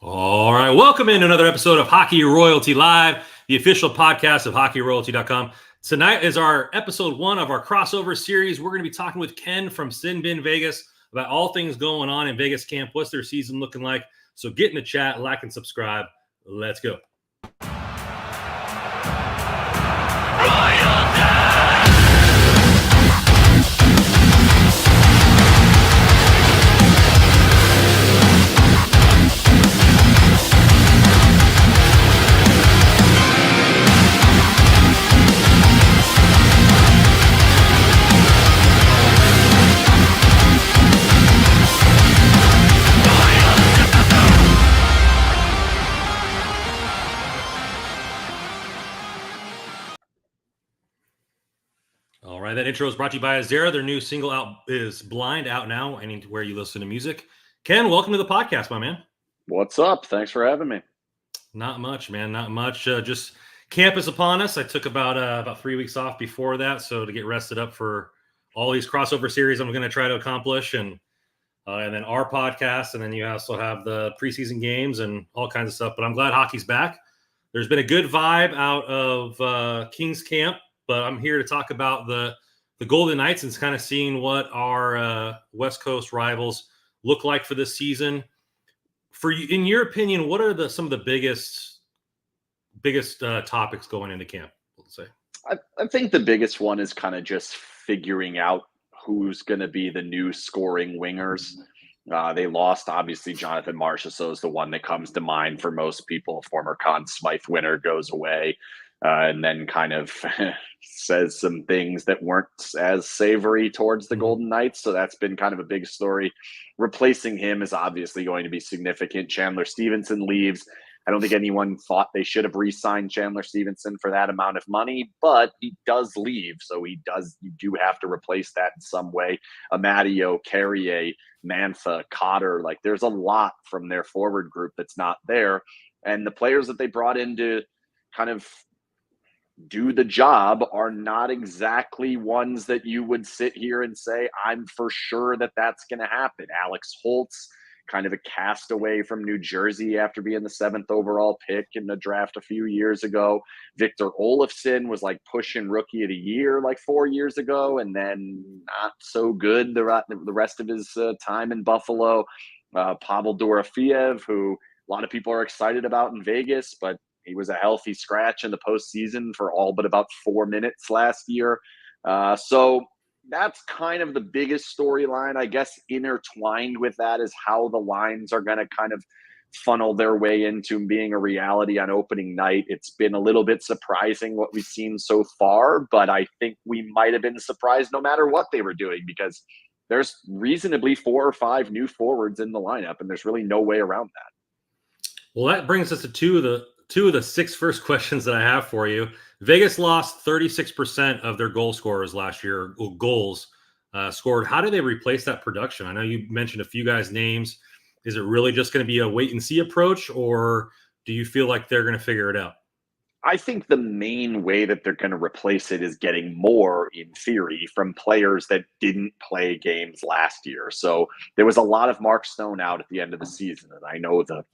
All right, welcome in another episode of Hockey Royalty Live, the official podcast of hockeyroyalty.com. Tonight is our episode 1 of our crossover series. We're going to be talking with Ken from SinBinVegas about all things going on in Vegas camp. What's their season looking like? So get in the chat, like, and subscribe. Let's go. All right, that intro is brought to you by Ezera. Their new single out is Blind, out now, anywhere you listen to music. Ken, welcome to the podcast, my man. What's up? Thanks for having me. Not much, man. Not much. Just camp is upon us. I took about 3 weeks off before that, so to get rested up for all these crossover series I'm going to try to accomplish, and then our podcast, and then you also have the preseason games and all kinds of stuff. But I'm glad hockey's back. There's been a good vibe out of Kings camp, but I'm here to talk about the Golden Knights and kind of seeing what our West Coast rivals look like for this season. For you, in your opinion, what are some of the biggest topics going into camp? Let's say. I think the biggest one is kind of just figuring out who's going to be the new scoring wingers. They lost, obviously, Jonathan Marchessault is the one that comes to mind for most people. Former Conn Smythe winner goes away. And then kind of says some things that weren't as savory towards the Golden Knights. So that's been kind of a big story. Replacing him is obviously going to be significant. Chandler Stevenson leaves. I don't think anyone thought they should have re-signed Chandler Stevenson for that amount of money, but he does leave. So you do have to replace that in some way. Amadio, Carrier, Mantha, Cotter, like there's a lot from their forward group that's not there. And the players that they brought in to kind of do the job are not exactly ones that you would sit here and say, I'm for sure that that's going to happen. Alex Holtz, kind of a castaway from New Jersey after being the 7th overall pick in the draft a few years ago. Victor Olofsson was like pushing rookie of the year like 4 years ago, and then not so good the rest of his time in Buffalo. Pavel Dorofeev, who a lot of people are excited about in Vegas, but he was a healthy scratch in the postseason for all but about 4 minutes last year. So that's kind of the biggest storyline. I guess intertwined with that is how the lines are going to kind of funnel their way into being a reality on opening night. It's been a little bit surprising what we've seen so far, but I think we might have been surprised no matter what they were doing, because there's reasonably 4 or 5 new forwards in the lineup, and there's really no way around that. Well, that brings us to two of the 6 first questions that I have for you. Vegas lost 36% of their goal scorers last year, goals scored. How do they replace that production? I know you mentioned a few guys' names. Is it really just going to be a wait and see approach, or do you feel like they're going to figure it out? I think the main way that they're going to replace it is getting more, in theory, from players that didn't play games last year. So there was a lot of Mark Stone out at the end of the season, and I know the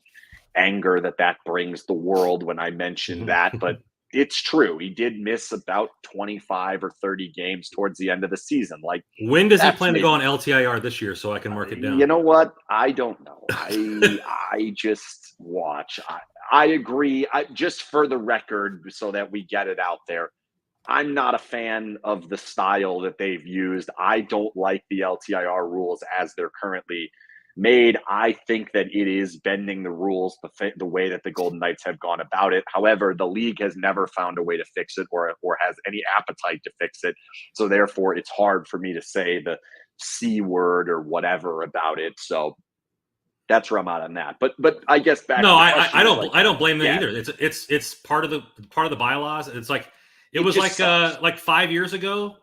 anger that brings the world when I mention that, but it's true. He did miss about 25 or 30 games towards the end of the season. Like, when does he plan to go on LTIR this year so I can mark it down? You know what? I don't know. I just watch. I agree. Just for the record, so that we get it out there, I'm not a fan of the style that they've used. I don't like the LTIR rules as they're currently made. I think that it is bending the rules the way that the Golden Knights have gone about it. However, the league has never found a way to fix it or has any appetite to fix it. So therefore, it's hard for me to say the C word or whatever about it. So that's where I'm at on that. But I guess back. No, I don't blame them either. It's part of the bylaws. It's like it was like 5 years ago.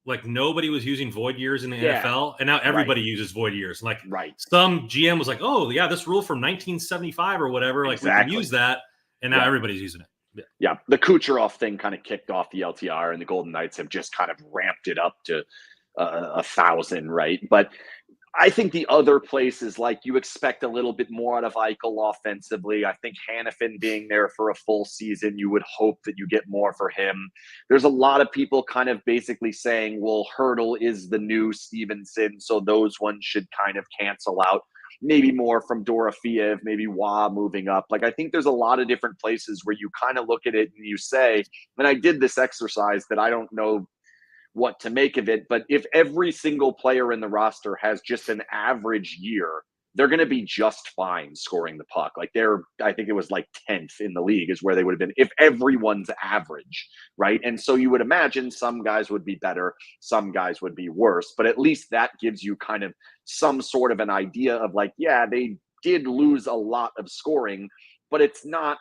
Like nobody was using void years in the NFL, and now everybody uses void years. Like some GM was like, "Oh yeah, this rule from 1975 or whatever, like we can use that," and now everybody's using it. Yeah, the Kucherov thing kind of kicked off the LTR, and the Golden Knights have just kind of ramped it up to 1,000, right? But I think the other place is like you expect a little bit more out of Eichel offensively. I think Hannafin being there for a full season, you would hope that you get more for him. There's a lot of people kind of basically saying, well, Hurdle is the new Stevenson, so those ones should kind of cancel out. Maybe more from Dorofeev, maybe Wah moving up. Like, I think there's a lot of different places where you kind of look at it and you say, and I did this exercise that I don't know what to make of it. But if every single player in the roster has just an average year, they're going to be just fine scoring the puck. Like I think it was like 10th in the league is where they would have been if everyone's average, right? And so you would imagine some guys would be better, some guys would be worse, but at least that gives you kind of some sort of an idea of like, yeah, they did lose a lot of scoring, but it's not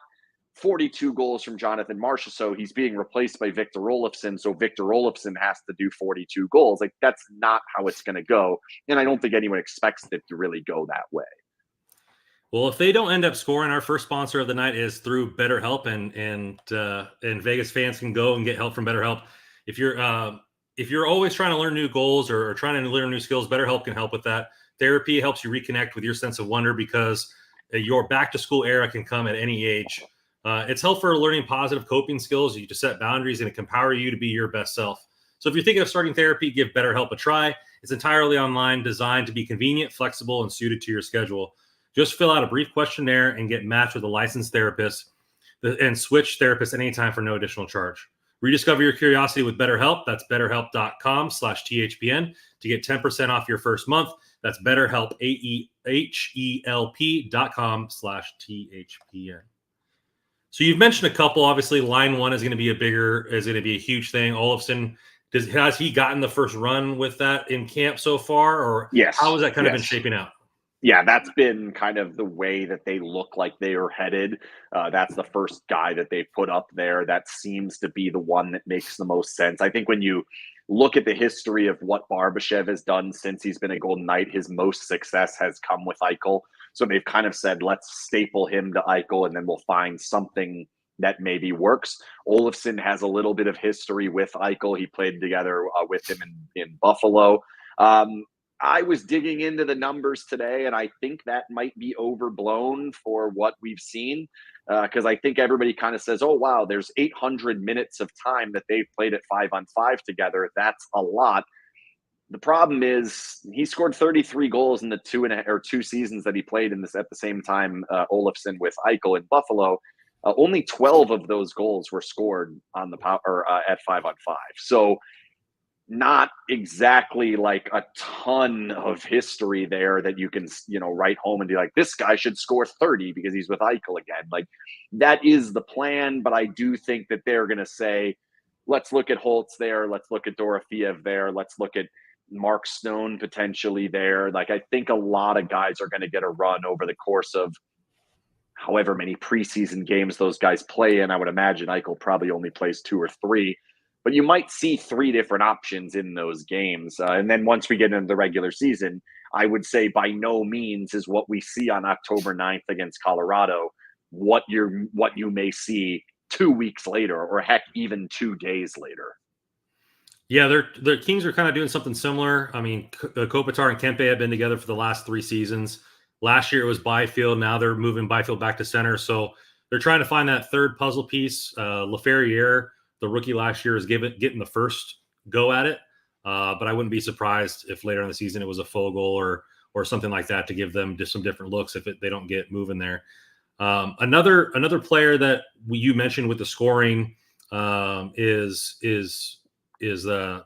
42 goals from Jonathan Marchessault, so he's being replaced by Victor Olofsson, so Victor Olofsson has to do 42 goals. Like, that's not how it's going to go, and I don't think anyone expects it to really go that way. Well, if they don't end up scoring, our first sponsor of the night is through BetterHelp, and Vegas fans can go and get help from BetterHelp. If you're always trying to learn new goals or trying to learn new skills, BetterHelp can help with that. Therapy helps you reconnect with your sense of wonder because your back-to-school era can come at any age. It's helpful for learning positive coping skills. You just set boundaries and it can empower you to be your best self. So if you're thinking of starting therapy, give BetterHelp a try. It's entirely online, designed to be convenient, flexible, and suited to your schedule. Just fill out a brief questionnaire and get matched with a licensed therapist and switch therapists anytime for no additional charge. Rediscover your curiosity with BetterHelp. That's betterhelp.com/THPN to get 10% off your first month. That's BetterHelp, AEHELP.com/THPN. So you've mentioned a couple. Obviously, line one is going to be a huge thing. Olofsson, has he gotten the first run with that in camp so far, or yes, how has that kind of been shaping out? Yeah, that's been kind of the way that they look like they are headed. That's the first guy that they put up there. That seems to be the one that makes the most sense. I think when you look at the history of what Barbashev has done since he's been a Golden Knight, his most success has come with Eichel. So they've kind of said, let's staple him to Eichel and then we'll find something that maybe works. Olofsson has a little bit of history with Eichel. He played together with him in Buffalo. I was digging into the numbers today, and I think that might be overblown for what we've seen because I think everybody kind of says, oh, wow, there's 800 minutes of time that they've played at 5-on-5 together. That's a lot. The problem is he scored 33 goals in the 2 seasons that he played in this at the same time, Olofsson with Eichel in Buffalo. Only 12 of those goals were scored on the power at 5-on-5. So not exactly like a ton of history there that you can, write home and be like, this guy should score 30 because he's with Eichel again. Like, that is the plan, but I do think that they're going to say, let's look at Holtz there. Let's look at Dorofeev there. Let's look at Mark Stone potentially there. Like, I think a lot of guys are going to get a run over the course of however many preseason games those guys play in. I would imagine Eichel probably only plays 2 or 3. But you might see 3 different options in those games. And then once we get into the regular season, I would say by no means is what we see on October 9th against Colorado what you may see 2 weeks later, or heck, even 2 days later. Yeah, the Kings are kind of doing something similar. I mean, Kopitar and Kempe have been together for the last 3 seasons. Last year it was Byfield. Now they're moving Byfield back to center. So they're trying to find that third puzzle piece. Laferriere, the rookie last year, is getting the first go at it. But I wouldn't be surprised if later in the season it was a Fogle or something like that to give them just some different looks if they don't get moving there. Another player that you mentioned with the scoring is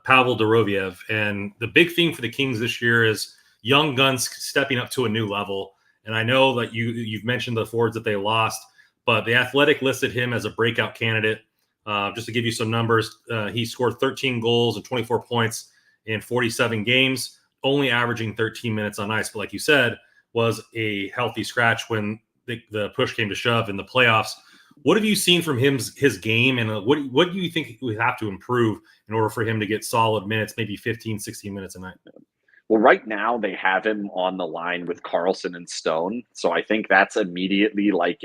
Pavel Dorofeev. And the big theme for the Kings this year is young guns stepping up to a new level. And I know that you've mentioned the forwards that they lost, but the Athletic listed him as a breakout candidate. Just to give you some numbers, he scored 13 goals and 24 points in 47 games, only averaging 13 minutes on ice. But like you said, was a healthy scratch when the push came to shove in the playoffs. What have you seen from his game, and what do you think we have to improve in order for him to get solid minutes, maybe 15, 16 minutes a night? Well, right now they have him on the line with Carlson and Stone. So I think that's immediately like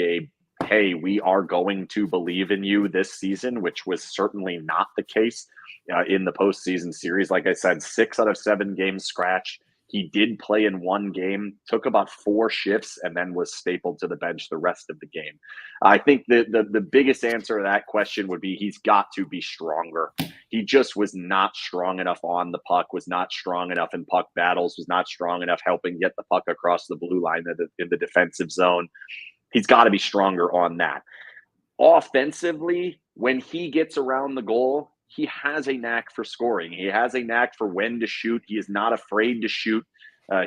hey, we are going to believe in you this season, which was certainly not the case in the postseason series. Like I said, 6 out of 7 games scratched. He did play in one game, took about 4 shifts, and then was stapled to the bench the rest of the game. I think the biggest answer to that question would be he's got to be stronger. He just was not strong enough on the puck, was not strong enough in puck battles, was not strong enough helping get the puck across the blue line in the defensive zone. He's got to be stronger on that. Offensively, when he gets around the goal, he has a knack for scoring. He has a knack for when to shoot. He is not afraid to shoot.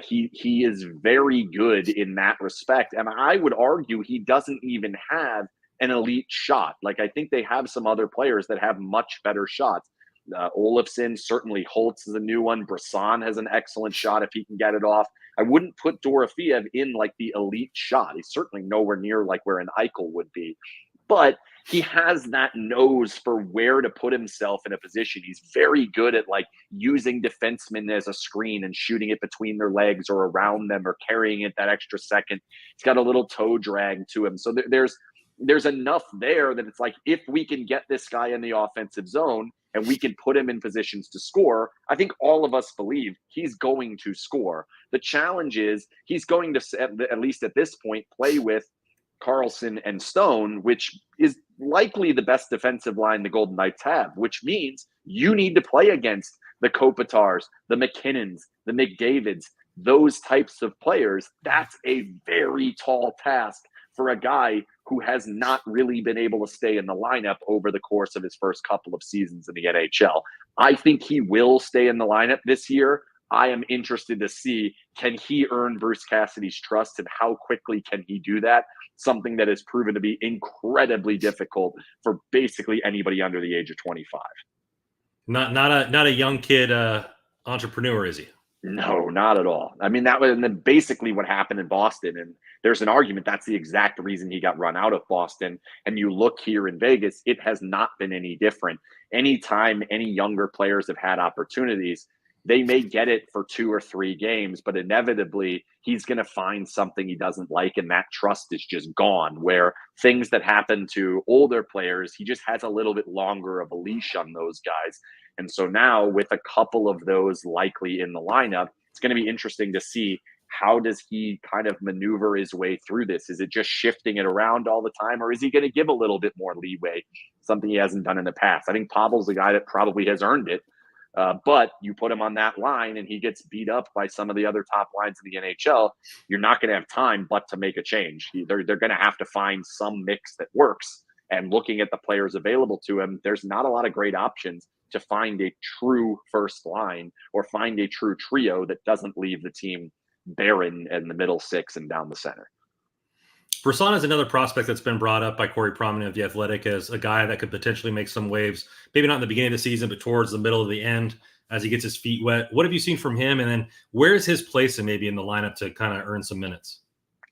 He is very good in that respect. And I would argue he doesn't even have an elite shot. Like, I think they have some other players that have much better shots. Olofsson, certainly Holtz is a new one. Brisson has an excellent shot if he can get it off. I wouldn't put Dorofeev in like the elite shot. He's certainly nowhere near like where an Eichel would be. But he has that nose for where to put himself in a position. He's very good at like using defensemen as a screen and shooting it between their legs or around them or carrying it that extra second. He's got a little toe drag to him. So there's enough there that it's like, if we can get this guy in the offensive zone and we can put him in positions to score, I think all of us believe he's going to score. The challenge is he's going to, at least at this point, play with Carlson and Stone, which is likely the best defensive line the Golden Knights have, which means you need to play against the Kopitars, the McKinnons, the McDavids, those types of players. That's a very tall task for a guy who has not really been able to stay in the lineup over the course of his first couple of seasons in the NHL. I think he will stay in the lineup this year. I am interested to see, can he earn Bruce Cassidy's trust, and how quickly can he do that? Something that has proven to be incredibly difficult for basically anybody under the age of 25. Not a young kid entrepreneur, is he? No, not at all. I mean, that was basically what happened in Boston. And there's an argument that's the exact reason he got run out of Boston. And you look here in Vegas, it has not been any different. Anytime any younger players have had opportunities, they may get it for 2 or 3 games, but inevitably he's going to find something he doesn't like, and that trust is just gone. Where things that happen to older players, he just has a little bit longer of a leash on those guys. And so now, with a couple of those likely in the lineup, it's going to be interesting to see, how does he kind of maneuver his way through this? Is it just shifting it around all the time, or is he going to give a little bit more leeway, something he hasn't done in the past? I think Pavel's the guy that probably has earned it. But you put him on that line and he gets beat up by some of the other top lines in the NHL, you're not going to have time but to make a change. They're going to have to find some mix that works. And looking at the players available to him, there's not a lot of great options to find a true first line or find a true trio that doesn't leave the team barren in the middle 6 and down the center. Brisson is another prospect that's been brought up by Corey Prominent of The Athletic as a guy that could potentially make some waves, maybe not in the beginning of the season, but towards the middle of the end as he gets his feet wet. What have you seen from him? And then where's his place in maybe in the lineup to kind of earn some minutes?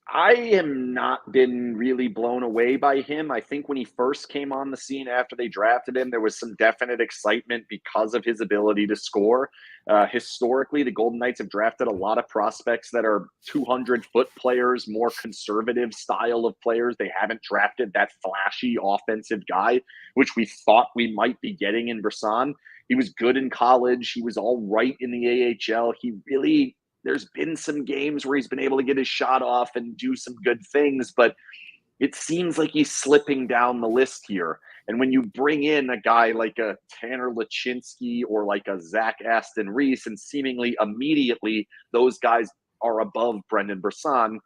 I am not been really blown away by him. I think when he first came on the scene after they drafted him, there was some definite excitement because of his ability to score. Historically, the Golden Knights have drafted a lot of prospects that are 200-foot players, more conservative style of players. They haven't drafted that flashy offensive guy, which we thought we might be getting in Brisson. He was good in college. He was all right in the AHL. There's been some games where he's been able to get his shot off and do some good things, but it seems like he's slipping down the list here. And when you bring in a guy like a Tanner Lachinsky or like a Zach Aston Reese, and seemingly immediately those guys are above Brendan Brisson,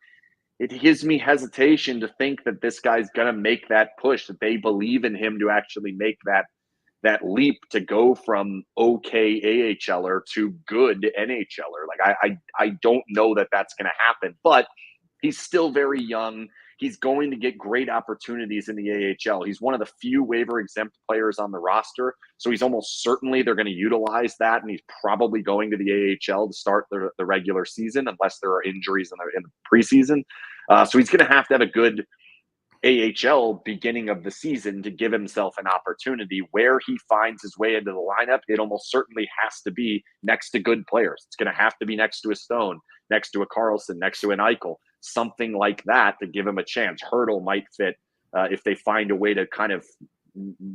it gives me hesitation to think that this guy's going to make that push, that they believe in him to actually make that leap to go from okay AHLer to good NHLer. Like, I don't know that that's going to happen, but he's still very young. He's going to get great opportunities in the AHL. He's one of the few waiver exempt players on the roster. So he's almost certainly they're going to utilize that. And he's probably going to the AHL to start the regular season, unless there are injuries in the preseason. So he's going to have a good AHL beginning of the season to give himself an opportunity. Where he finds his way into the lineup, it almost certainly has to be next to good players. It's going to have to be next to a Stone, next to a Carlson, next to an Eichel, something like that to give him a chance. Hurdle might fit if they find a way to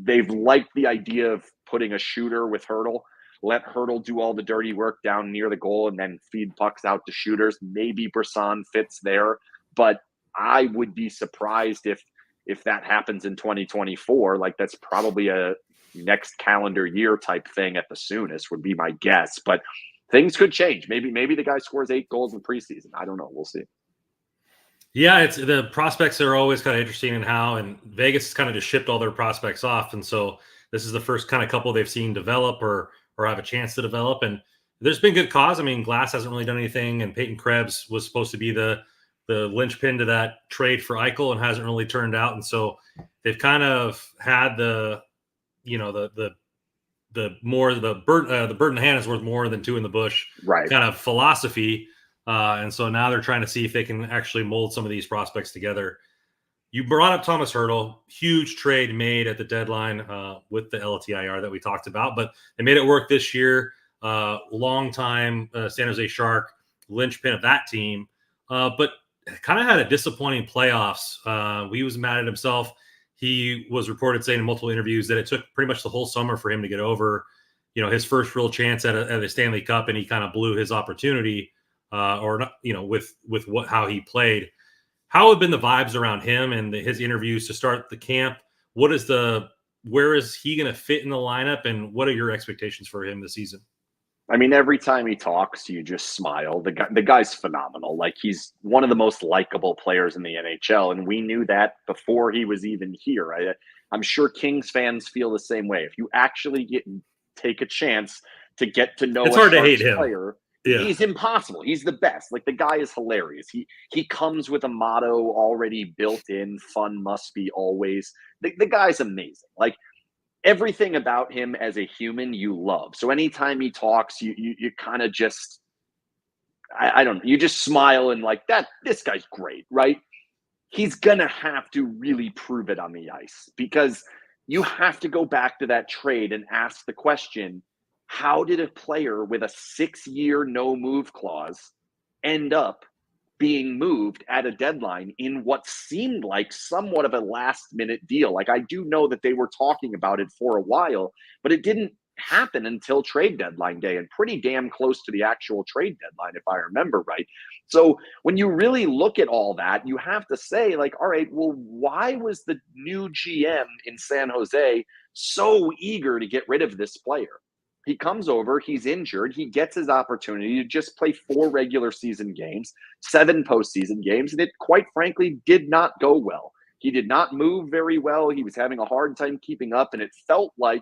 they've liked the idea of putting a shooter with Hurdle. let Hurdle do all the dirty work down near the goal and then feed pucks out to shooters. Maybe Brisson fits there, but I would be surprised if that happens in 2024. Like, that's probably a next calendar year type thing at the soonest, would be my guess. But things could change. Maybe the guy scores 8 goals in preseason. I don't know. We'll see. Yeah, it's the prospects are always kind of interesting in how, and Vegas has kind of just shipped all their prospects off, and so this is the first kind of couple they've seen develop or have a chance to develop. And there's been good cause. I mean, Glass hasn't really done anything, and Peyton Krebs was supposed to be the linchpin to that trade for Eichel and hasn't really turned out. And so they've kind of had the bird in the hand is worth more than 2 in the bush, right, kind of philosophy. And so now they're trying to see if they can actually mold some of these prospects together. You brought up Thomas Hurdle, huge trade made at the deadline with the LTIR that we talked about, but they made it work this year. Long time San Jose Shark, linchpin of that team, but kind of had a disappointing playoffs. He was mad at himself. He was reported saying in multiple interviews that it took pretty much the whole summer for him to get over, his first real chance at a Stanley Cup, and he kind of blew his opportunity, with how he played. How have been the vibes around him and his interviews to start the camp? Where is he going to fit in the lineup, and what are your expectations for him this season? I mean, every time he talks, you just smile. The guy's phenomenal. Like, he's one of the most likable players in the NHL, and we knew that before he was even here. I'm sure Kings fans feel the same way. If you actually take a chance to get to know it's hard to hate him. Player, yeah. He's impossible. He's the best. Like, the guy is hilarious. He comes with a motto already built in: fun must be always. The guy's amazing. Like, everything about him as a human you love. So anytime he talks, you kind of just, I don't know, you just smile and like, this guy's great, right? He's gonna have to really prove it on the ice, because you have to go back to that trade and ask the question: how did a player with a 6-year no move clause end up being moved at a deadline in what seemed like somewhat of a last minute deal? Like, I do know that they were talking about it for a while, but it didn't happen until trade deadline day, and pretty damn close to the actual trade deadline, if I remember right. So when you really look at all that, you have to say, like, all right, well, why was the new GM in San Jose so eager to get rid of this player? He comes over, he's injured, he gets his opportunity to just play 4 regular season games, 7 postseason games, and it, quite frankly, did not go well. He did not move very well. He was having a hard time keeping up, and it felt like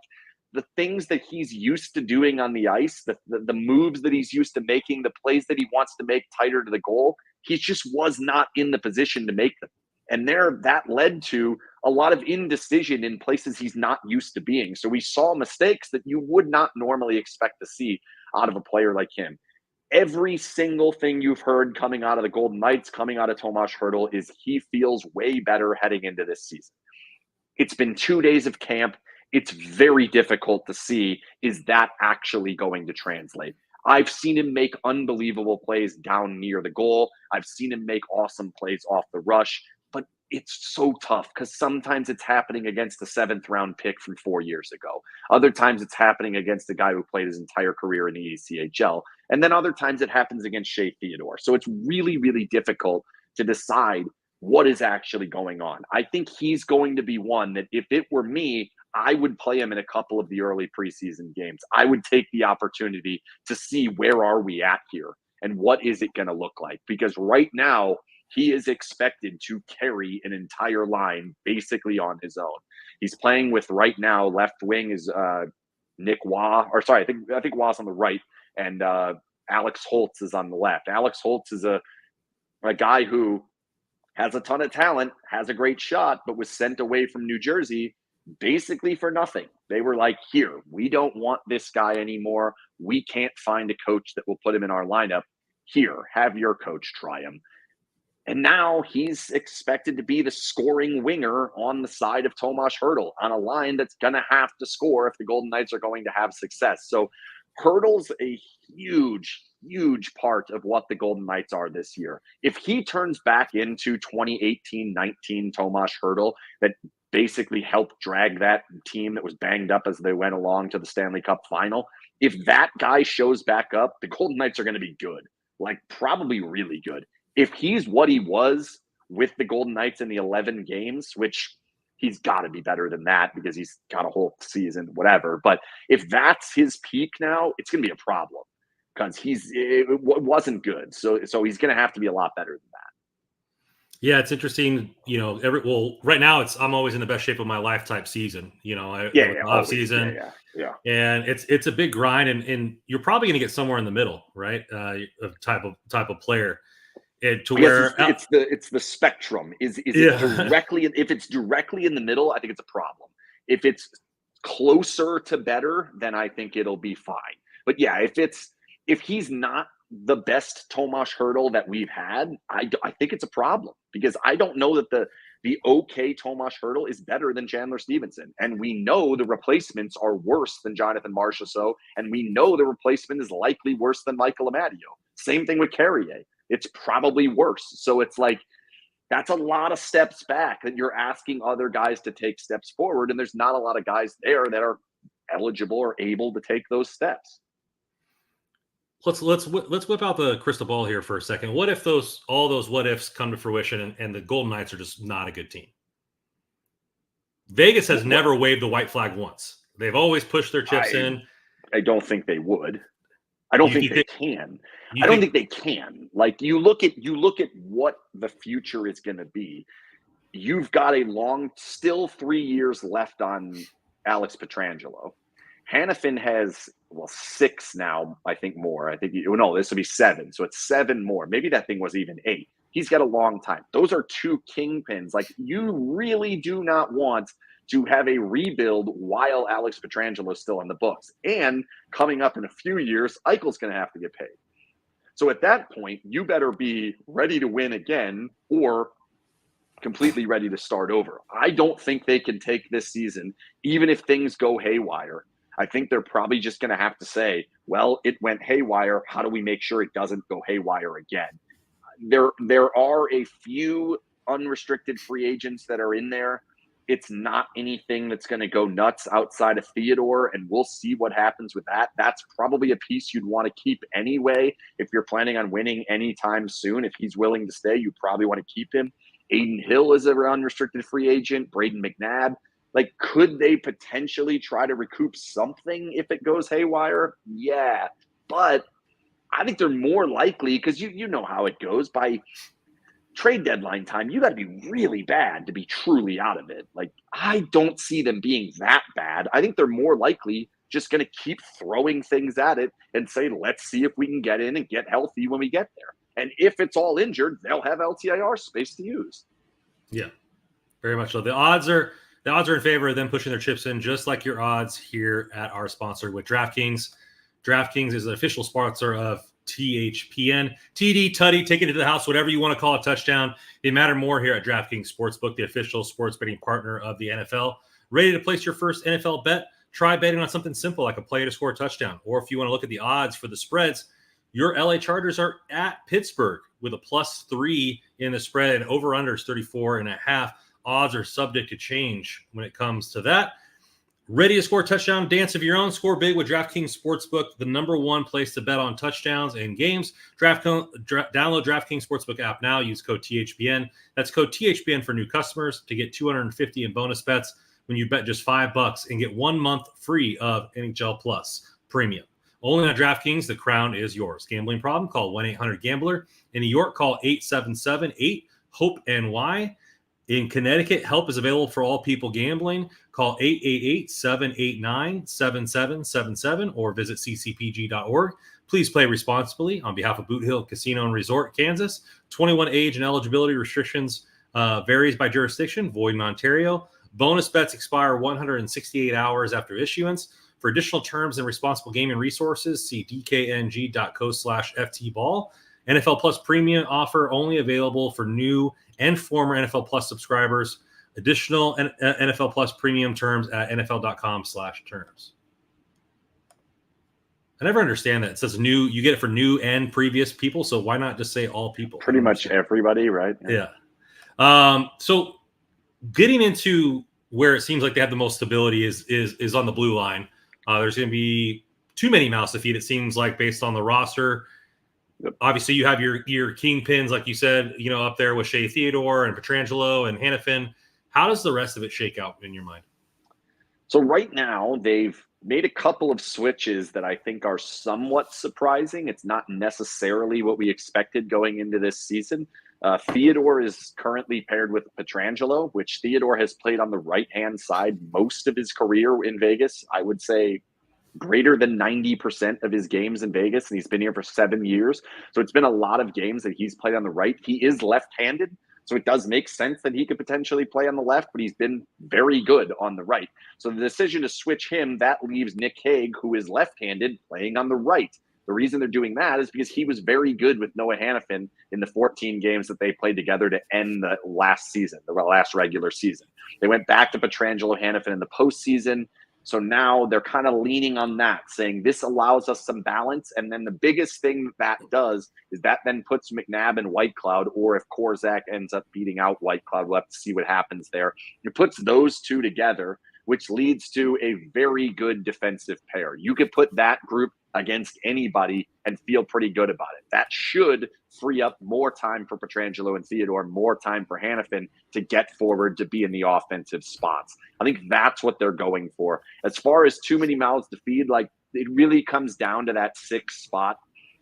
the things that he's used to doing on the ice, the moves that he's used to making, the plays that he wants to make tighter to the goal, he just was not in the position to make them. And that led to a lot of indecision in places he's not used to being. So we saw mistakes that you would not normally expect to see out of a player like him. Every single thing you've heard coming out of the Golden Knights, coming out of Tomas Hertl, is he feels way better heading into this season. It's been 2 days of camp. It's very difficult to see, is that actually going to translate? I've seen him make unbelievable plays down near the goal. I've seen him make awesome plays off the rush. But it's so tough, because sometimes it's happening against a 7th-round pick from 4 years ago. Other times it's happening against a guy who played his entire career in the ECHL. And then other times it happens against Shea Theodore. So it's really, really difficult to decide what is actually going on. I think he's going to be one that, if it were me, I would play him in a couple of the early preseason games. I would take the opportunity to see, where are we at here and what is it going to look like? Because right now, he is expected to carry an entire line basically on his own. He's playing with, right now, left wing is Nick Waugh, or sorry, I think Waugh's on the right, and Alex Holtz is on the left. Alex Holtz is a guy who has a ton of talent, has a great shot, but was sent away from New Jersey basically for nothing. They were like, here, we don't want this guy anymore. We can't find a coach that will put him in our lineup. Here, have your coach try him. And now he's expected to be the scoring winger on the side of Tomas Hertl, on a line that's going to have to score if the Golden Knights are going to have success. So Hertl's a huge, huge part of what the Golden Knights are this year. If he turns back into 2018-19 Tomas Hertl, that basically helped drag that team that was banged up as they went along to the Stanley Cup final, If that guy shows back up, the Golden Knights are going to be good, like probably really good. If he's what he was with the Golden Knights in the 11 games, which he's got to be better than that because he's got a whole season, whatever. But if that's his peak now, it's going to be a problem because it wasn't good. So he's going to have to be a lot better than that. Yeah, it's interesting. Right now I'm always in the best shape of my life type season. Off season. Yeah. And it's a big grind, and you're probably going to get somewhere in the middle, right? Of type of player. It's the spectrum. Is it directly? If it's directly in the middle, I think it's a problem. If it's closer to better, then I think it'll be fine. But yeah, if he's not the best Tomas Hertl that we've had, I think it's a problem because I don't know that the okay Tomas Hertl is better than Chandler Stevenson. And we know the replacements are worse than Jonathan Marchessault, and we know the replacement is likely worse than Michael Amadio. Same thing with Carrier. It's probably worse. So it's like, that's a lot of steps back that you're asking other guys to take steps forward. And there's not a lot of guys there that are eligible or able to take those steps. Let's whip out the crystal ball here for a second. What if all those what ifs come to fruition and the Golden Knights are just not a good team? Vegas has never waved the white flag once. They've always pushed their chips in. I don't think they would. I don't think they can. I don't think they can. Like you look at what the future is going to be. You've got still 3 years left on Alex Pietrangelo. Hannafin has 6 now, I think more. This will be 7. So it's 7 more. Maybe that thing was even 8. He's got a long time. Those are 2 kingpins. Like you really do not want to have a rebuild while Alex Pietrangelo is still in the books. And coming up in a few years, Eichel's going to have to get paid. So at that point, you better be ready to win again or completely ready to start over. I don't think they can take this season, even if things go haywire. I think they're probably just going to have to say, well, it went haywire. How do we make sure it doesn't go haywire again? There are a few unrestricted free agents that are in there. It's not anything that's going to go nuts outside of Theodore, and we'll see what happens with that. That's probably a piece you'd want to keep anyway. If you're planning on winning anytime soon, if he's willing to stay, you probably want to keep him. Aiden Hill is an unrestricted free agent. Braden McNabb. Like, could they potentially try to recoup something if it goes haywire? Yeah, but I think they're more likely, because you know how it goes, by trade deadline time, you got to be really bad to be truly out of it. Like, I don't see them being that bad. I think they're more likely just going to keep throwing things at it and say, let's see if we can get in and get healthy when we get there. And if it's all injured, they'll have LTIR space to use. Yeah, very much so. The odds are in favor of them pushing their chips in, just like your odds here at our sponsor with DraftKings. DraftKings is an official sponsor of THPN. TD, Tutty, take it to the house, whatever you want to call a touchdown. They matter more here at DraftKings Sportsbook, the official sports betting partner of the NFL. Ready to place your first NFL bet? Try betting on something simple like a play to score a touchdown. Or if you want to look at the odds for the spreads, your LA Chargers are at Pittsburgh with a +3 in the spread, and over-unders 34.5. Odds are subject to change when it comes to that. Ready to score a touchdown dance of your own? Score big with DraftKings Sportsbook, the #1 place to bet on touchdowns and games. Download DraftKings Sportsbook app now. Use code THPN. That's code THPN for new customers to get $250 in bonus bets when you bet just $5 and get 1 month free of NHL Plus Premium. Only on DraftKings, the crown is yours. Gambling problem? Call 1-800-GAMBLER. In New York, call 877-8-HOPE-NY. In Connecticut, help is available for all people gambling. Call 888-789-7777 or visit ccpg.org. Please play responsibly on behalf of Boot Hill Casino and Resort, Kansas. 21 age and eligibility restrictions varies by jurisdiction, void in Ontario. Bonus bets expire 168 hours after issuance. For additional terms and responsible gaming resources, see dkng.co/ftball. NFL Plus Premium offer only available for new and former NFL Plus subscribers. Additional NFL Plus Premium terms at nfl.com/terms. I never understand that. It says new, you get it for new and previous people. So why not just say all people? Pretty much everybody, right? Yeah. So getting into where it seems like they have the most stability is on the blue line. There's going to be too many mouths to feed, it seems like, based on the roster. Yep. Obviously, you have your kingpins, like you said, up there with Shea Theodore and Petrangelo and Hannafin. How does the rest of it shake out in your mind? So right now, they've made a couple of switches that I think are somewhat surprising. It's not necessarily what we expected going into this season. Theodore is currently paired with Petrangelo, which Theodore has played on the right-hand side most of his career in Vegas. I would say greater than 90% of his games in Vegas, and he's been here for 7 years. So it's been a lot of games that he's played on the right. He is left-handed, so it does make sense that he could potentially play on the left, but he's been very good on the right. So the decision to switch him, that leaves Nick Hague, who is left-handed, playing on the right. The reason they're doing that is because he was very good with Noah Hannafin in the 14 games that they played together to end the last season, the last regular season. They went back to Petrangelo Hannafin in the postseason. So now they're kind of leaning on that, saying this allows us some balance. And then the biggest thing that does is that then puts McNabb and Whitecloud, or if Korzak ends up beating out Whitecloud, we'll have to see what happens there. It puts those two together, which leads to a very good defensive pair. You could put that group against anybody and feel pretty good about it. That should free up more time for Petrangelo and Theodore, more time for Hannafin to get forward, to be in the offensive spots. I think that's what they're going for. As far as too many mouths to feed, like, it really comes down to that 6th spot.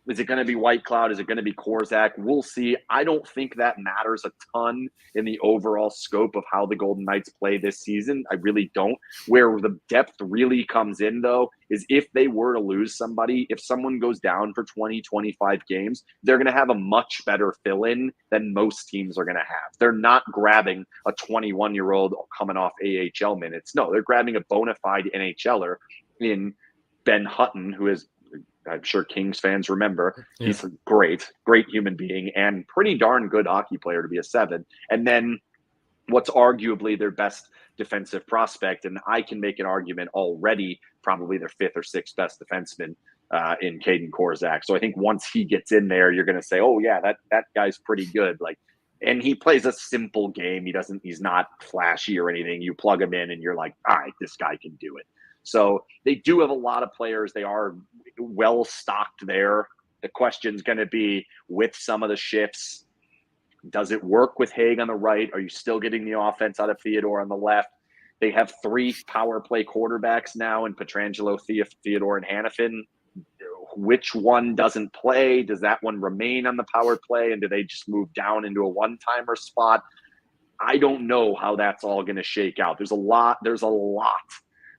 Is it going to be Whitecloud? Is it going to be Korzak? We'll see. I don't think that matters a ton in the overall scope of how the Golden Knights play this season. I really don't. Where the depth really comes in, though, is if they were to lose somebody, if someone goes down for 20, 25 games, they're going to have a much better fill-in than most teams are going to have. They're not grabbing a 21-year-old coming off AHL minutes. No, they're grabbing a bona fide NHLer in Ben Hutton, who is, I'm sure Kings fans remember. Yeah. He's a great human being and pretty darn good hockey player to be a 7. And then what's arguably their best defensive prospect, and I can make an argument already, probably their 5th or 6th best defenseman in Caden Korzak. So I think once he gets in there, you're going to say, oh yeah, that guy's pretty good. Like, and he plays a simple game. He's not flashy or anything. You plug him in and you're like, all right, this guy can do it. So they do have a lot of players. They are well stocked there. The question's going to be, with some of the shifts, does it work with Hague on the right? Are you still getting the offense out of Theodore on the left? They have 3 power play quarterbacks now in Petrangelo, Theodore, and Hannafin. Which one doesn't play? Does that one remain on the power play? And do they just move down into a one-timer spot? I don't know how that's all going to shake out. There's a lot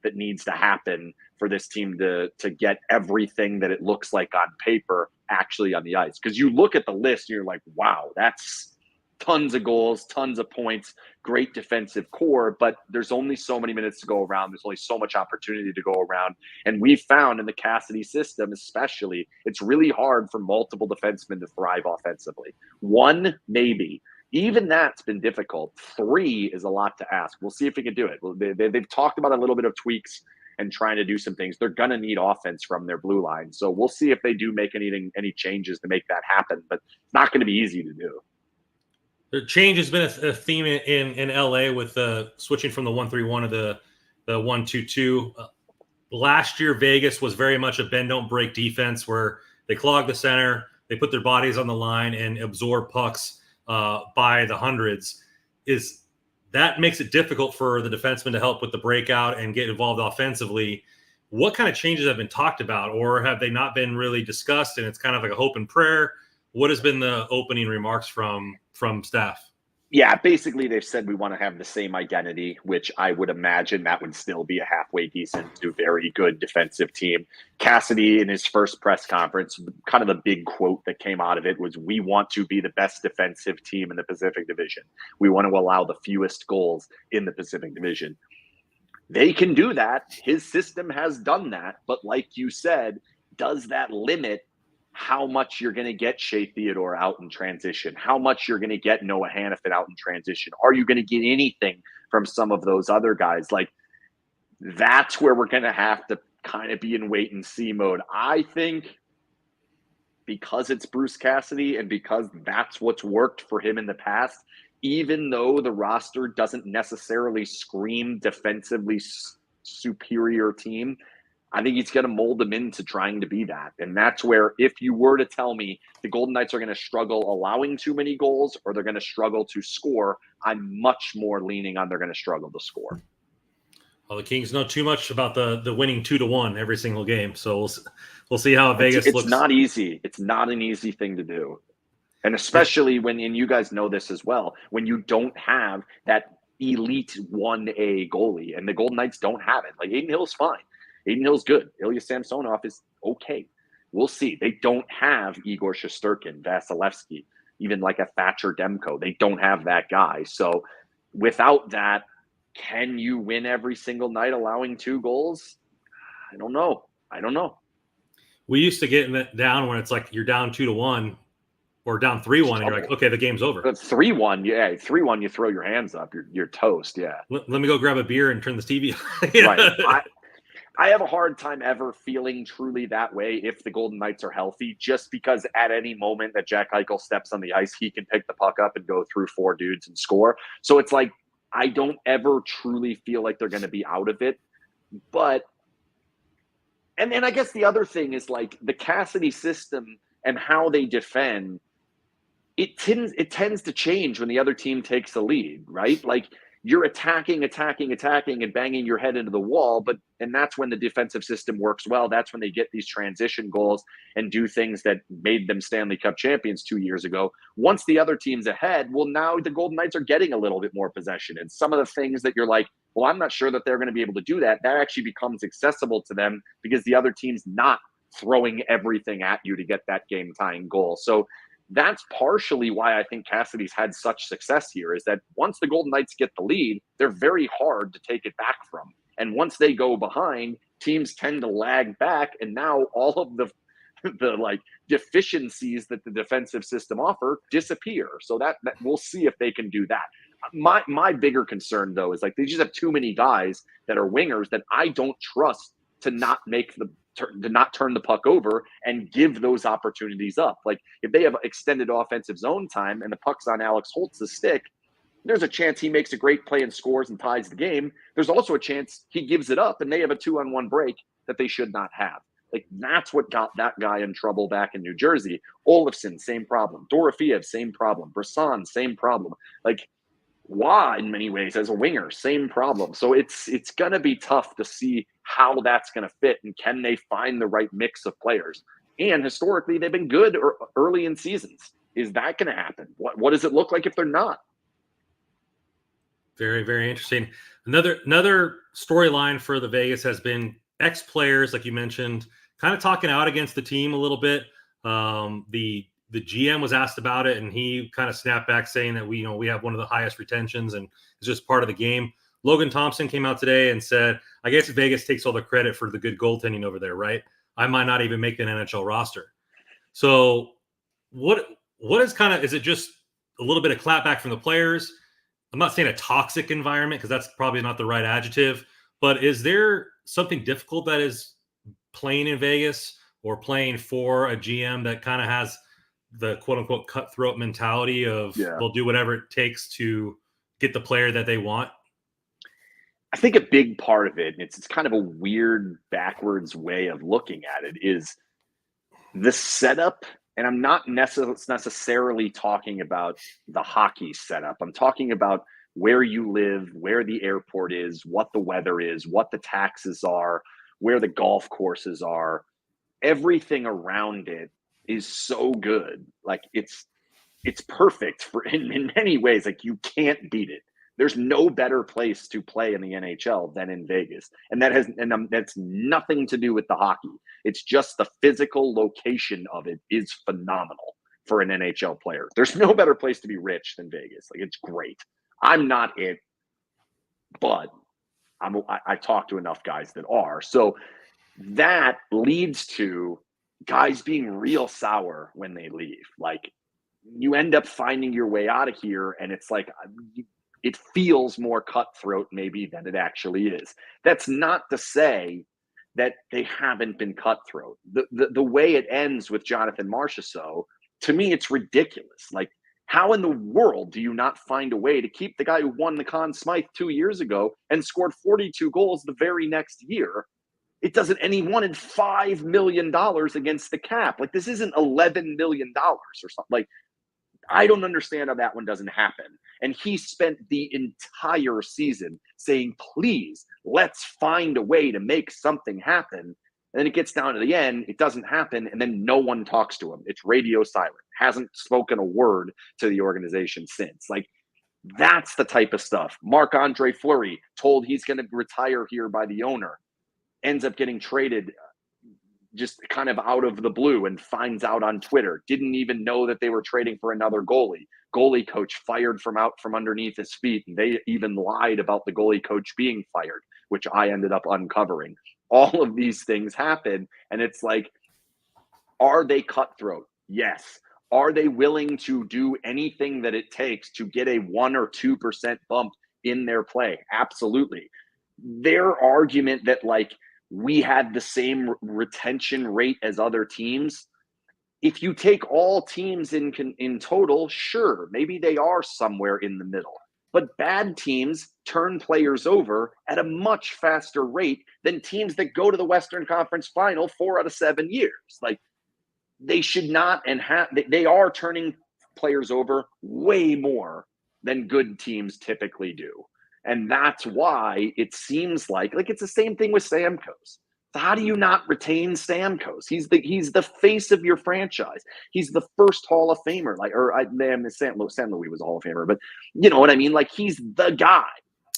that needs to happen for this team to get everything that it looks like on paper actually on the ice. Because you look at the list and you're like, wow, that's tons of goals, tons of points, great defensive core, but there's only so many minutes to go around. There's only so much opportunity to go around. And we've found in the Cassidy system especially, it's really hard for multiple defensemen to thrive offensively. 1, maybe. Even that's been difficult. 3 is a lot to ask. We'll see if we can do it. They've talked about a little bit of tweaks and trying to do some things. They're going to need offense from their blue line. So we'll see if they do make any changes to make that happen. But it's not going to be easy to do. The change has been a theme in LA with switching from the 1-3-1 to the 1-2-2. Last year, Vegas was very much a bend, don't break defense where they clog the center, they put their bodies on the line and absorb pucks by the hundreds. That makes it difficult for the defenseman to help with the breakout and get involved offensively. What kind of changes have been talked about, or have they not been really discussed and it's kind of like a hope and prayer? What has been the opening remarks from staff? Yeah, basically they've said we want to have the same identity, which I would imagine that would still be a halfway decent to very good defensive team. Cassidy, in his first press conference, kind of the big quote that came out of it was, we want to be the best defensive team in the Pacific Division. We want to allow the fewest goals in the Pacific Division. They can do that. His system has done that. But like you said, does that limit how much you're going to get Shea Theodore out in transition, how much you're going to get Noah Hannafin out in transition? Are you going to get anything from some of those other guys? Like, that's where we're going to have to kind of be in wait and see mode. I think because it's Bruce Cassidy and because that's what's worked for him in the past, even though the roster doesn't necessarily scream defensively superior team, I think he's going to mold them into trying to be that. And that's where, if you were to tell me the Golden Knights are going to struggle allowing too many goals or they're going to struggle to score, I'm much more leaning on they're going to struggle to score. Well, the Kings know too much about the winning 2-1 every single game. So we'll see how Vegas looks. It's not easy. It's not an easy thing to do. And especially when, and you guys know this as well, when you don't have that elite 1A goalie, and the Golden Knights don't have it. Like, Aiden Hill's fine. Aiden Hill's good. Ilya Samsonov is okay. We'll see. They don't have Igor Shesterkin, Vasilevsky, even like a Thatcher Demko. They don't have that guy. So without that, can you win every single night allowing 2 goals? I don't know. We used to get in that down when it's like you're down 2-1 or down 3-1 and you're like, okay, the game's over. But 3-1, yeah, 3-1, you throw your hands up, you're toast, yeah. Let me go grab a beer and turn this TV on. Right. I have a hard time ever feeling truly that way if the Golden Knights are healthy, just because at any moment that Jack Eichel steps on the ice, he can pick the puck up and go through 4 dudes and score. So it's like, I don't ever truly feel like they're going to be out of it. But, and I guess the other thing is like the Cassidy system and how they defend, it tends to change when the other team takes the lead, right? Like, you're attacking and banging your head into the wall, and that's when the defensive system works well. That's when they get these transition goals and do things that made them Stanley Cup champions 2 years ago. Once the other team's ahead, well, now the Golden Knights are getting a little bit more possession. And some of the things that you're like, well, I'm not sure that they're going to be able to do that, that actually becomes accessible to them because the other team's not throwing everything at you to get that game-tying goal. So that's partially why I think Cassidy's had such success here, is that once the Golden Knights get the lead, they're very hard to take it back from. And once they go behind, teams tend to lag back. And now all of the like deficiencies that the defensive system offer disappear. So that we'll see if they can do that. My bigger concern, though, is like they just have too many guys that are wingers that I don't trust to not turn the puck over and give those opportunities up. Like, if they have extended offensive zone time and the puck's on Alex Holtz's stick, there's a chance he makes a great play and scores and ties the game. There's also a chance he gives it up and they have a 2-on-1 break that they should not have. Like, that's what got that guy in trouble back in New Jersey. Olofsson, same problem. Dorofeev, same problem. Brisson, same problem. Like, Wah, in many ways, as a winger, same problem. So it's going to be tough to see how that's going to fit, and can they find the right mix of players. And historically, they've been good early in seasons. Is that going to happen? What does it look like if they're not? Very, very interesting. Another storyline for the Vegas has been ex-players, like you mentioned, kind of talking out against the team a little bit. The GM was asked about it, and he kind of snapped back saying that we have one of the highest retentions, and it's just part of the game. Logan Thompson came out today and said, I guess Vegas takes all the credit for the good goaltending over there, right? I might not even make an NHL roster. So what is is it just a little bit of clapback from the players? I'm not saying a toxic environment, because that's probably not the right adjective, but is there something difficult that is playing in Vegas or playing for a GM that kind of has the quote unquote cutthroat mentality of they'll do whatever it takes to get the player that they want? I think a big part of it, and it's kind of a weird backwards way of looking at it, is the setup. And I'm not necessarily talking about the hockey setup. I'm talking about where you live, where the airport is, what the weather is, what the taxes are, where the golf courses are. Everything around it is so good. Like, it's perfect for in many ways. Like, you can't beat it. There's no better place to play in the NHL than in Vegas. And that's nothing to do with the hockey. It's just the physical location of it is phenomenal for an NHL player. There's no better place to be rich than Vegas. Like, it's great. I'm not it, but I talk to enough guys that are. So that leads to guys being real sour when they leave. Like, you end up finding your way out of here, and it's like it feels more cutthroat maybe than it actually is. That's not to say that they haven't been cutthroat. The way it ends with Jonathan Marchessault, to me, it's ridiculous. Like, how in the world do you not find a way to keep the guy who won the Conn Smythe 2 years ago and scored 42 goals the very next year It doesn't, and he wanted $5 million against the cap. Like, this isn't $11 million or something. Like, I don't understand how that one doesn't happen. And he spent the entire season saying, please, let's find a way to make something happen. And then it gets down to the end, it doesn't happen, and then no one talks to him. It's radio silent. Hasn't spoken a word to the organization since. Like, that's the type of stuff. Marc-Andre Fleury, told he's going to retire here by the owner, ends up getting traded just kind of out of the blue and finds out on Twitter. Didn't even know that they were trading for another goalie. Goalie coach fired from out from underneath his feet. And they even lied about the goalie coach being fired, which I ended up uncovering. All of these things happen. And it's like, are they cutthroat? Yes. Are they willing to do anything that it takes to get a 1 or 2% bump in their play? Absolutely. Their argument that, like, we had the same retention rate as other teams. If you take all teams in total, sure, maybe they are somewhere in the middle. But bad teams turn players over at a much faster rate than teams that go to the Western Conference Final 4 out of 7 years. Like, they should not, and they are turning players over way more than good teams typically do. And that's why it seems like it's the same thing with Stamkos. So how do you not retain Stamkos? He's the face of your franchise. He's the first Hall of Famer. San Luis was a Hall of Famer, but you know what I mean? Like, he's the guy.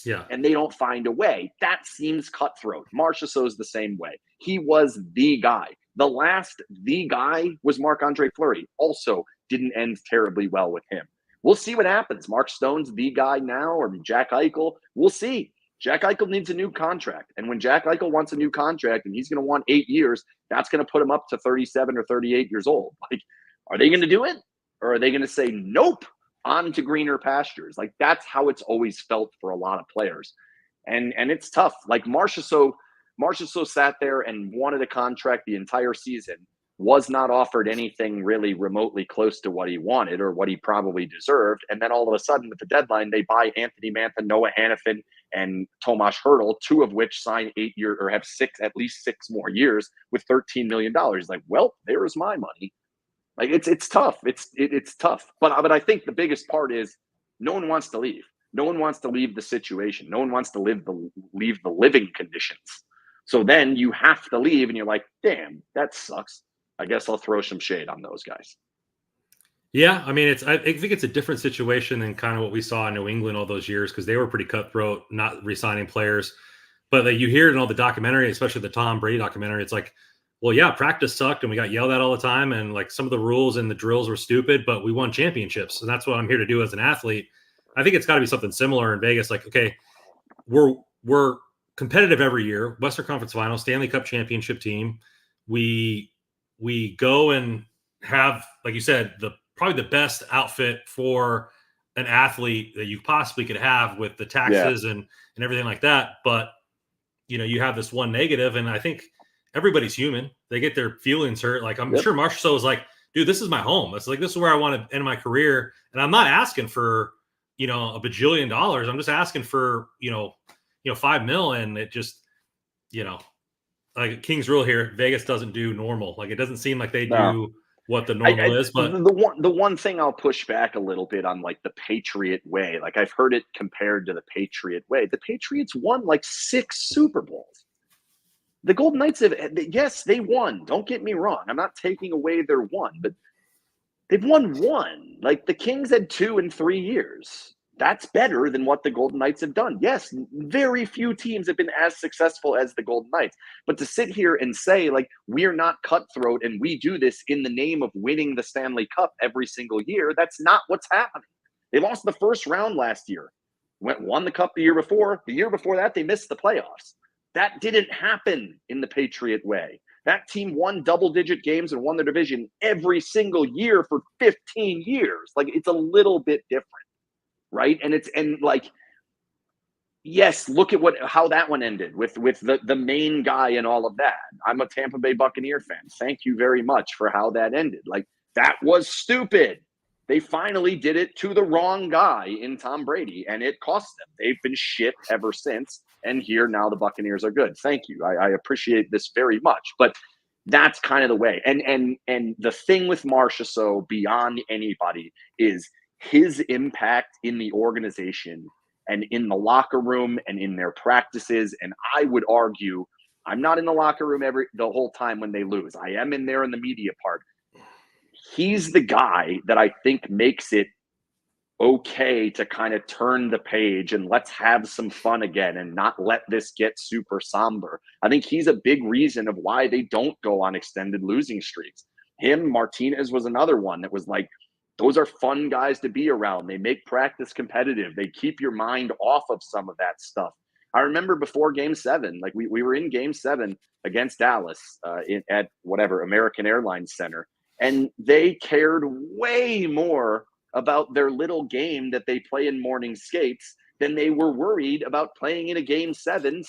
Yeah. And they don't find a way. That seems cutthroat. Marchessault's the same way. He was the guy. The last the guy was Marc-Andre Fleury. Also didn't end terribly well with him. We'll see what happens. Mark Stone's the guy now, or Jack Eichel. We'll see. Jack Eichel needs a new contract. And when Jack Eichel wants a new contract and he's going to want 8 years, that's going to put him up to 37 or 38 years old. Like, are they going to do it? Or are they going to say, nope, on to greener pastures? Like, that's how it's always felt for a lot of players. And it's tough. Like, Marchessault sat there and wanted a contract the entire season, was not offered anything really remotely close to what he wanted or what he probably deserved. And then all of a sudden at the deadline, they buy Anthony Mantha, Noah Hannafin, and Tomas Hertl, 2 of which sign 8 years or have at least 6 more years with $13 million. Like, well, there's my money. Like, it's tough. It's tough. But I think the biggest part is no one wants to leave. No one wants to leave the situation. No one wants to leave the living conditions. So then you have to leave and you're like, damn, that sucks. I guess I'll throw some shade on those guys. Yeah, I mean, I think it's a different situation than kind of what we saw in New England all those years, because they were pretty cutthroat, not re-signing players. But you hear it in all the documentary, especially the Tom Brady documentary. It's like, well, yeah, practice sucked and we got yelled at all the time, and like some of the rules and the drills were stupid, but we won championships, and that's what I'm here to do as an athlete. I think it's got to be something similar in Vegas. Like, okay, we're competitive every year, Western Conference Finals, Stanley Cup championship team. We go and have, like you said, probably the best outfit for an athlete that you possibly could have with the taxes and everything like that. But, you have this one negative, and I think everybody's human. They get their feelings hurt. Like, I'm sure Marchessault was like, dude, this is my home. It's like, this is where I want to end my career. And I'm not asking for, a bajillion dollars. I'm just asking for, 5 million. And it just, like King's rule here, Vegas doesn't do normal. Like, it doesn't seem like they do what the normal is. But the one thing I'll push back a little bit on, like, the Patriot way, like, I've heard it compared to the Patriot way. The Patriots won like 6 Super Bowls. The Golden Knights yes, they won. Don't get me wrong. I'm not taking away their one, but they've won 1. Like, the Kings had 2 in 3 years. That's better than what the Golden Knights have done. Yes, very few teams have been as successful as the Golden Knights. But to sit here and say, like, we're not cutthroat and we do this in the name of winning the Stanley Cup every single year, that's not what's happening. They lost the first round last year, won the Cup the year before. The year before that, they missed the playoffs. That didn't happen in the Patriot way. That team won double-digit games and won their division every single year for 15 years. Like, it's a little bit different. Right. And yes, look at how that one ended with the main guy and all of that. I'm a Tampa Bay Buccaneer fan. Thank you very much for how that ended. Like, that was stupid. They finally did it to the wrong guy in Tom Brady, and it cost them. They've been shit ever since. And here now the Buccaneers are good. Thank you. I appreciate this very much. But that's kind of the way. And the thing with Marchessault beyond anybody is his impact in the organization and in the locker room and in their practices. And I would argue, I'm not in the locker room the whole time when they lose. I am in there in the media part. He's the guy that I think makes it okay to kind of turn the page and let's have some fun again and not let this get super somber. I think he's a big reason of why they don't go on extended losing streaks. Martinez was another one that was like, those are fun guys to be around. They make practice competitive. They keep your mind off of some of that stuff. I remember before Game 7, like we were in Game 7 against Dallas at whatever, American Airlines Center, and they cared way more about their little game that they play in morning skates than they were worried about playing in a Game 7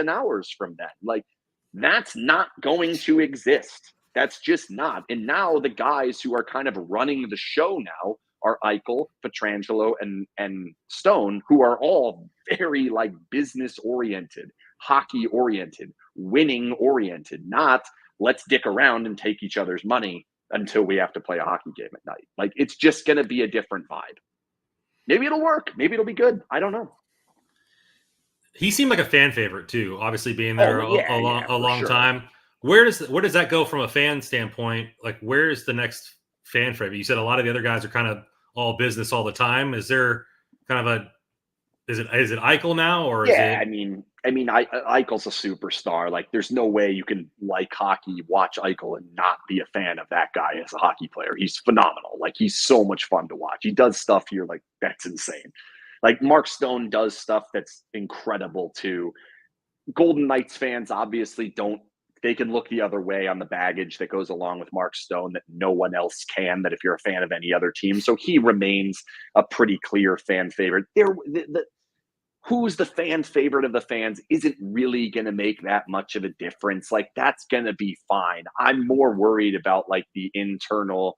hours from that. Like, that's not going to exist. That's just not. And now the guys who are kind of running the show now are Eichel, Pietrangelo, and Stone, who are all very like business oriented, hockey oriented, winning oriented, not let's dick around and take each other's money until we have to play a hockey game at night. Like, it's just going to be a different vibe. Maybe it'll work. Maybe it'll be good. I don't know. He seemed like a fan favorite too, obviously being there a long sure. time. Where does that go from a fan standpoint? Like, where's the next fan favorite? You said a lot of the other guys are kind of all business all the time. Is there kind of is it Eichel now, or is it? I mean, Eichel's a superstar. Like, there's no way you can like hockey, watch Eichel, and not be a fan of that guy as a hockey player. He's phenomenal. Like, he's so much fun to watch. He does stuff here like that's insane. Like, Mark Stone does stuff that's incredible too. Golden Knights fans obviously don't. They can look the other way on the baggage that goes along with Mark Stone that no one else can, that if you're a fan of any other team. So he remains a pretty clear fan favorite. Who's the fan favorite of the fans isn't really going to make that much of a difference. Like, that's going to be fine. I'm more worried about like the internal,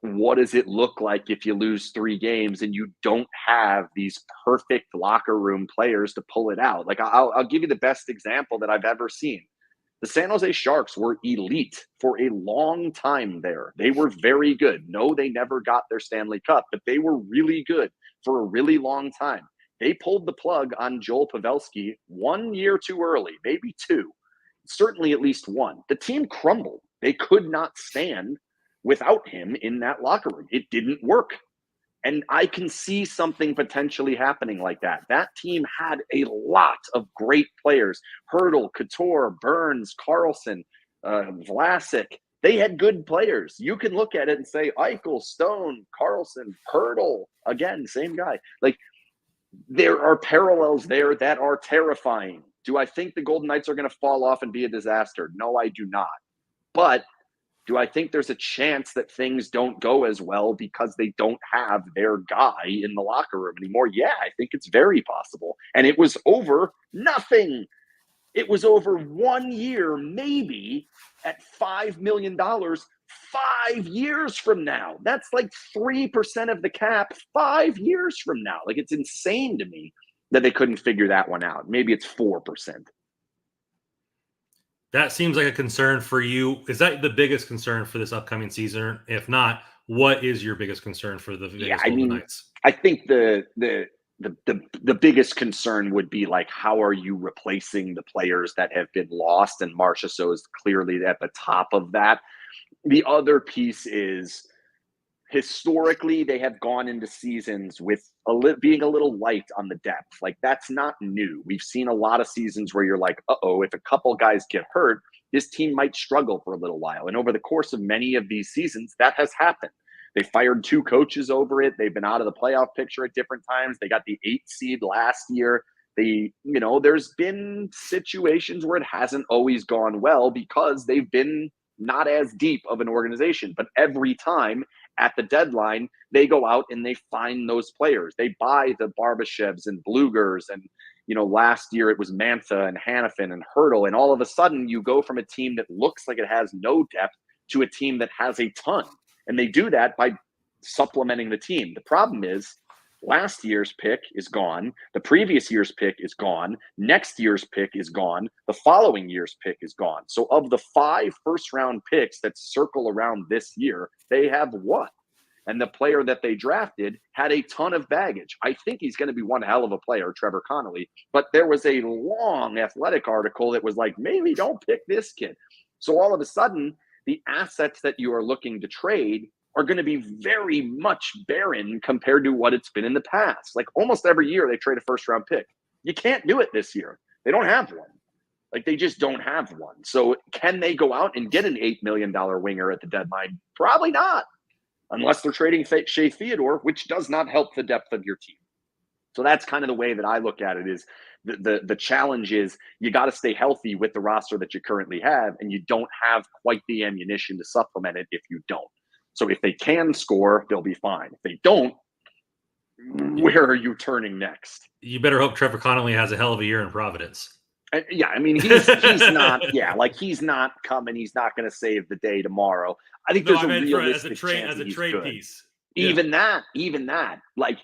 what does it look like if you lose 3 games and you don't have these perfect locker room players to pull it out? Like, I'll give you the best example that I've ever seen. The San Jose Sharks were elite for a long time there. They were very good. No, they never got their Stanley Cup, but they were really good for a really long time. They pulled the plug on Joel Pavelski 1 year too early, maybe 2, certainly at least 1. The team crumbled. They could not stand without him in that locker room. It didn't work. And I can see something potentially happening like that. That team had a lot of great players. Hurdle, Couture, Burns, Carlson, Vlasic. They had good players. You can look at it and say, Eichel, Stone, Carlson, Hurdle. Again, same guy. Like, there are parallels there that are terrifying. Do I think the Golden Knights are going to fall off and be a disaster? No, I do not. But do I think there's a chance that things don't go as well because they don't have their guy in the locker room anymore? Yeah, I think it's very possible. And it was over nothing. It was over 1 year, maybe at $5 million 5 years from now. That's like 3% of the cap 5 years from now. Like, it's insane to me that they couldn't figure that one out. Maybe it's 4%. That seems like a concern for you. Is that the biggest concern for this upcoming season? If not, what is your biggest concern for the Vegas Golden Knights? I think the biggest concern would be like, how are you replacing the players that have been lost? And Marchessault is clearly at the top of that. The other piece is, historically, they have gone into seasons with being a little light on the depth. Like, that's not new. We've seen a lot of seasons where you're like, if a couple guys get hurt, this team might struggle for a little while. And over the course of many of these seasons, that has happened. They fired 2 coaches over it. They've been out of the playoff picture at different times. They got the 8th seed last year. There's been situations where it hasn't always gone well because they've been not as deep of an organization. But every time at the deadline, they go out and they find those players. They buy the Barbashevs and Blugers. And, last year it was Mantha and Hannafin and Hurdle. And all of a sudden you go from a team that looks like it has no depth to a team that has a ton. And they do that by supplementing the team. The problem is Last year's pick is gone. The previous year's pick is gone. Next year's pick is gone. The following year's pick is gone. So of the 5 first-round picks that circle around this year, they have 1. And the player that they drafted had a ton of baggage. I think he's going to be one hell of a player, Trevor Connolly. But there was a long Athletic article that was like, maybe don't pick this kid. So all of a sudden, the assets that you are looking to trade are going to be very much barren compared to what it's been in the past. Like almost every year they trade a first-round pick. You can't do it this year. They don't have one. Like they just don't have one. So can they go out and get an $8 million winger at the deadline? Probably not. Unless they're trading Shea Theodore, which does not help the depth of your team. So that's kind of the way that I look at it is the challenge is you got to stay healthy with the roster that you currently have, and you don't have quite the ammunition to supplement it if you don't. So if they can score, they'll be fine. If they don't, where are you turning next? You better hope Trevor Connolly has a hell of a year in Providence. Yeah, I mean, he's not, like he's not coming. He's not going to save the day tomorrow. I think there's a realistic chance as a trade piece. Even that, like,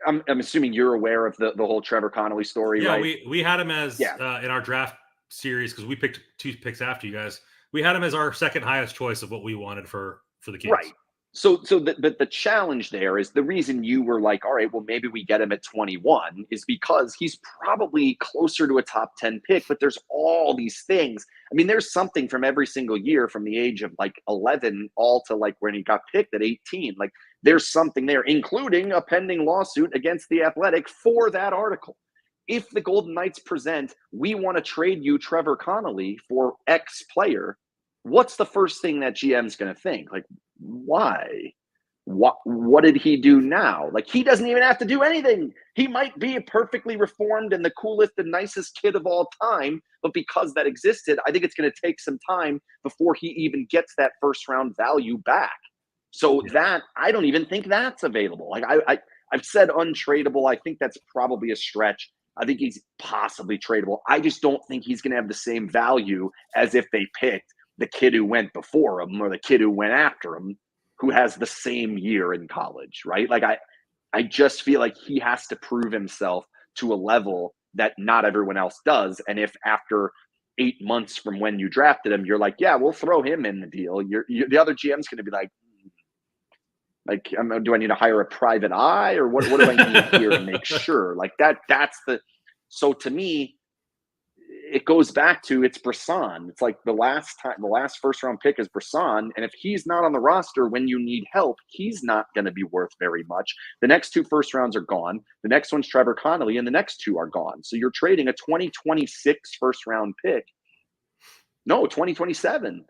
I'm assuming you're aware of the whole Trevor Connolly story, yeah, right? we had him as in our draft series because we picked 2 picks after you guys. We had him as our second highest choice of what we wanted for the kids. Right. So the challenge there is the reason you were like, all right, well, maybe we get him at 21 is because he's probably closer to a top 10 pick, but there's all these things. I mean, there's something from every single year from the age of like 11 all to like when he got picked at 18. Like there's something there, including a pending lawsuit against the Athletic for that article. If the Golden Knights present, we want to trade you Trevor Connolly for X player, what's the first thing that GM's going to think? Like, why? What did he do now? Like, he doesn't even have to do anything. He might be a perfectly reformed and the coolest and nicest kid of all time, but because that existed, I think it's going to take some time before he even gets that first round value back. So that, I don't even think that's available. Like I've said untradeable. I think that's probably a stretch. I think he's possibly tradable. I just don't think he's going to have the same value as if they picked the kid who went before him or the kid who went after him who has the same year in college, right? Like I just feel like he has to prove himself to a level that not everyone else does. And if after 8 months from when you drafted him, you're like, yeah, we'll throw him in the deal. The other GM's going to be like, do I need to hire a private eye or what do I need here to make sure? Like so to me, it goes back to it's Brisson. It's like the last first round pick is Brisson. And if he's not on the roster when you need help, he's not going to be worth very much. The next 2 first rounds are gone. The next one's Trevor Connolly and the next 2 are gone. So you're trading a 2026 first round pick. No, 2027.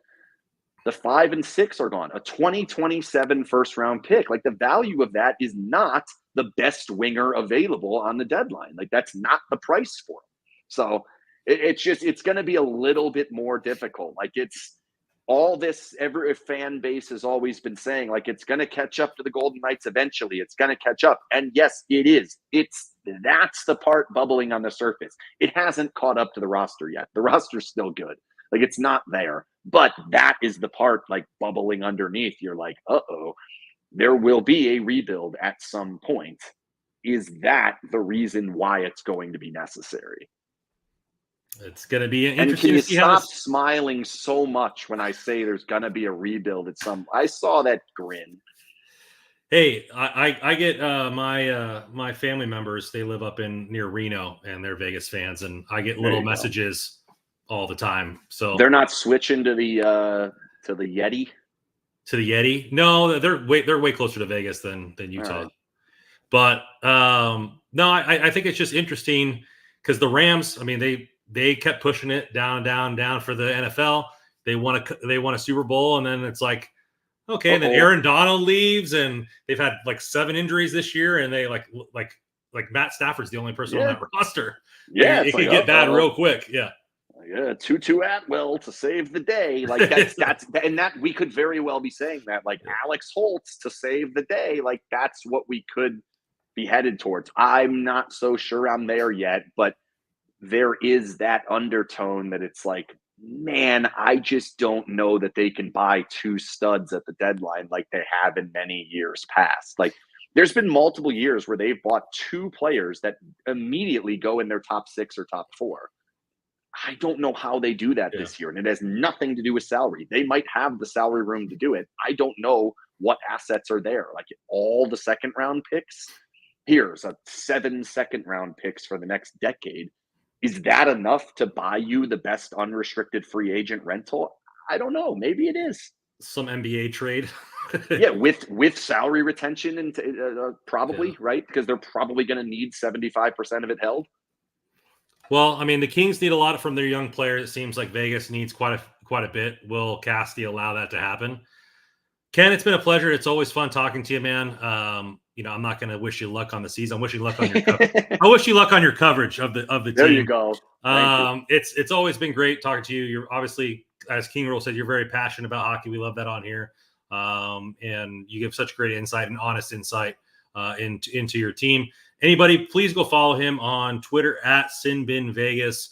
The 5 and 6 are gone. A 2027 first round pick. Like the value of that is not the best winger available on the deadline. Like that's not the price for him. So it's going to be a little bit more difficult. Like it's all this, every fan base has always been saying, like, it's going to catch up to the Golden Knights eventually. It's going to catch up. And yes, it is. That's the part bubbling on the surface. It hasn't caught up to the roster yet. The roster's still good. Like it's not there, but that is the part like bubbling underneath. You're like, there will be a rebuild at some point. Is that the reason why it's going to be necessary? It's going to be interesting. And can you stop smiling so much when I say there's going to be a rebuild at some? I saw that grin. Hey, I get my family members. They live up near Reno, and they're Vegas fans, and I get little messages all the time. So they're not switching to the Yeti. To the Yeti? No, they're way closer to Vegas than Utah. Right. But no, I think it's just interesting because the Rams. I mean, they kept pushing it down for the NFL. They won a Super Bowl, and then it's like, okay, and then Aaron Donald leaves, and they've had like 7 injuries this year, and they like Matt Stafford's the only person on that roster. Yeah, it could get bad real quick. Yeah. Yeah, Tutu Atwell to save the day. Like that's and that we could very well be saying that. Like Alex Holtz to save the day. Like that's what we could be headed towards. I'm not so sure I'm there yet, but there is that undertone that it's like, man, I just don't know that they can buy 2 studs at the deadline like they have in many years past. Like There's been multiple years where they've bought 2 players that immediately go in their top 6 or top 4. I don't know how they do that this year, and it has nothing to do with salary. They might have the salary room to do it. I don't know what assets are there. Like all the second round picks, here's a 7 second round picks for the next decade. Is that enough to buy you the best unrestricted free agent rental? I don't know. Maybe it is. Some NBA trade. Yeah, with salary retention and probably, right? Because they're probably going to need 75% of it held. Well, I mean, the Kings need a lot from their young players. It seems like Vegas needs quite a bit. Will Cassidy allow that to happen? Ken, it's been a pleasure. It's always fun talking to you, man. I'm not going to wish you luck on the season. I'm wishing you luck on your I wish you luck on your coverage of the team. There you go. Thank you. It's always been great talking to you. You're obviously, as King Roll said, you're very passionate about hockey. We love that on here. And you give such great insight and honest insight into your team. Anybody, please go follow him on Twitter at SinBinVegas.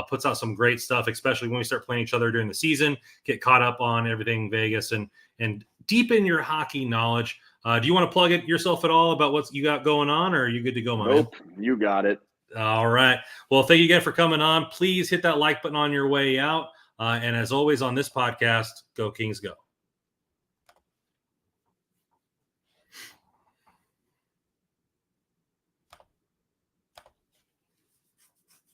Puts out some great stuff, especially when we start playing each other during the season. Get caught up on everything Vegas and deepen your hockey knowledge. Do you want to plug it yourself at all about what you got going on, or are you good to go, my man? You got it. All right. Well, thank you again for coming on. Please hit that like button on your way out. And as always on this podcast, go Kings go.